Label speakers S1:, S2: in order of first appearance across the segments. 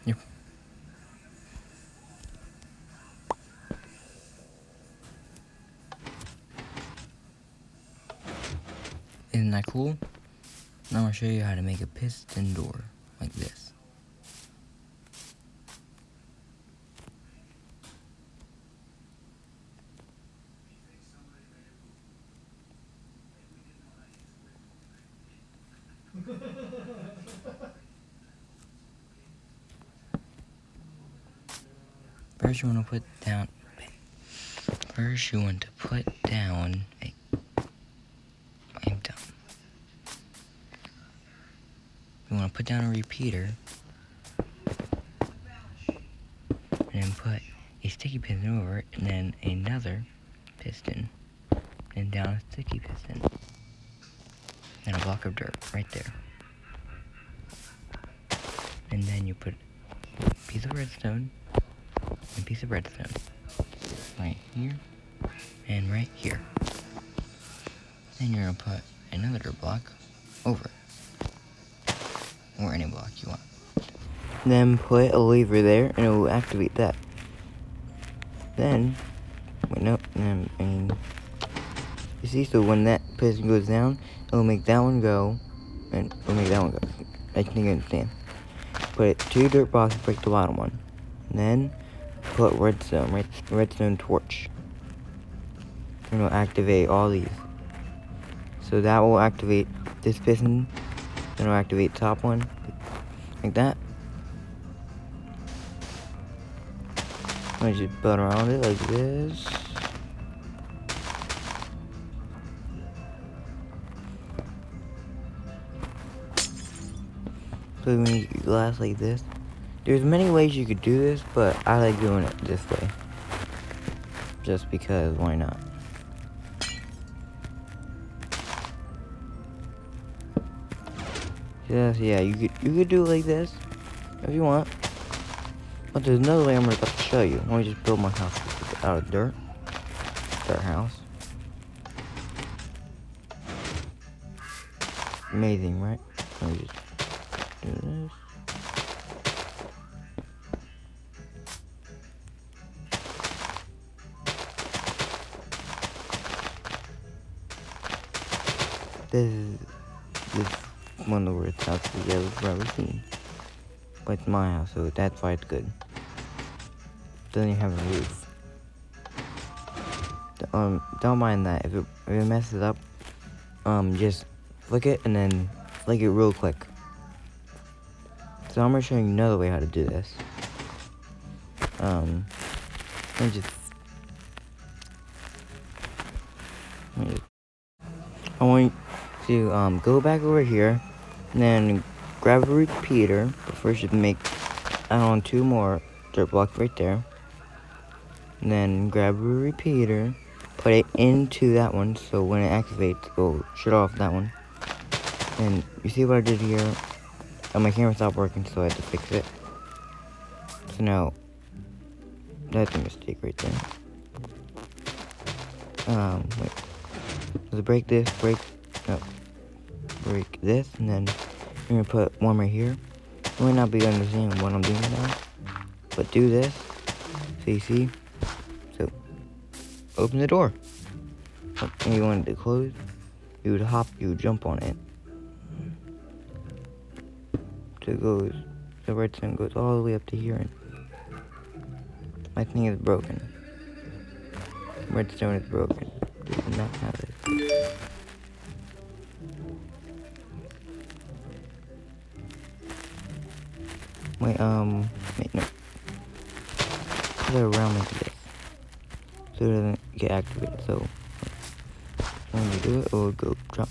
S1: Yep. Isn't that cool? Now I'm gonna show you how to make a piston door like this. First you want to put down. First you want to put down. Hey, I'm done. You want to put down a repeater, and then put a sticky piston over it, and then another piston, and down a sticky piston, and a block of dirt right there. And then you put a piece of redstone and a piece of redstone right here and right here. Then you're gonna put another dirt block over it, or any block you want. Then put a lever there, and it will activate that. Then, wait, no, you see, so when that piston goes down, it'll make that one go, and it'll make that one go. I think you understand. Put 2 dirt blocks, break the bottom one. And then, put redstone torch. And it'll activate all these. So that will activate this piston, then it'll activate the top one, like that. I just build around it like this. So we make glass like this. There's many ways you could do this, but I like doing it this way. Just because, why not? Yeah, you could do it like this if you want. But there's another way I'm about to show you. Let me just build my house out of dirt. Dirt house. Amazing, right? Let me just do this. This is one of the worst houses I've ever seen. But it's my house, so that's why it's good. Doesn't even have a roof. Don't mind that. If it messes up, just flick it and then flick it real quick. So I'm gonna show you another way how to do this. Let me just I want you to go back over here, and then grab a repeater. But first, just add on 2 more dirt blocks right there. And then grab a repeater, put it into that one, so when it activates, it'll shut off that one. And you see what I did here? My camera stopped working, so I had to fix it. So now, that's a mistake right there. Wait. Let's break this, break this, and then I'm gonna put one right here. You might not be understanding what I'm doing now, but do this, so you see. So, open the door. And you want it to close, you would jump on it. So it goes, the redstone goes all the way up to here, and my thing is broken. Redstone is broken. Do not have it. Wait, no. Put it around like this, so it doesn't get activated, so when you do it, it will go drop.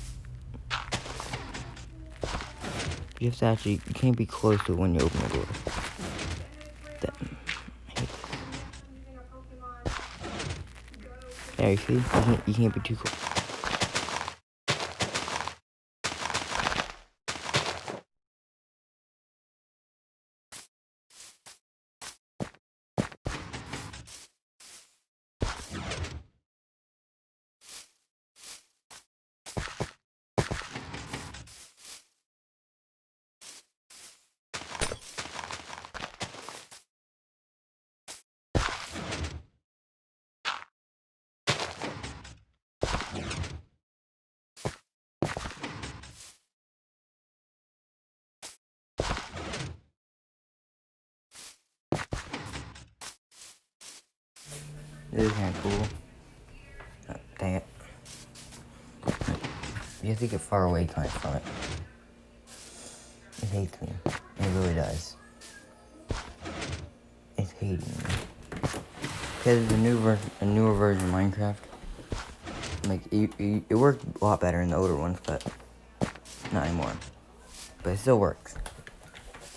S1: You have to actually, you can't be close to it when you open the door. There, you see? You can't be too close. This is kind of cool. Dang it. You have to get far away kind of from it. It hates me. It really does. It's hating me. Because the newer version of Minecraft, like it worked a lot better in the older ones, but not anymore. But it still works.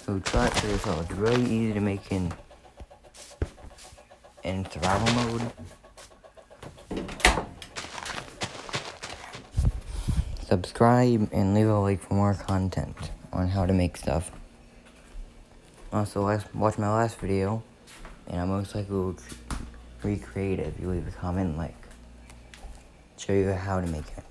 S1: So try it for yourself. It's really easy to make in survival mode. Subscribe and leave a like for more content on how to make stuff. Also, watch my last video, and I most likely will recreate it if you leave a comment and like. Show you how to make it.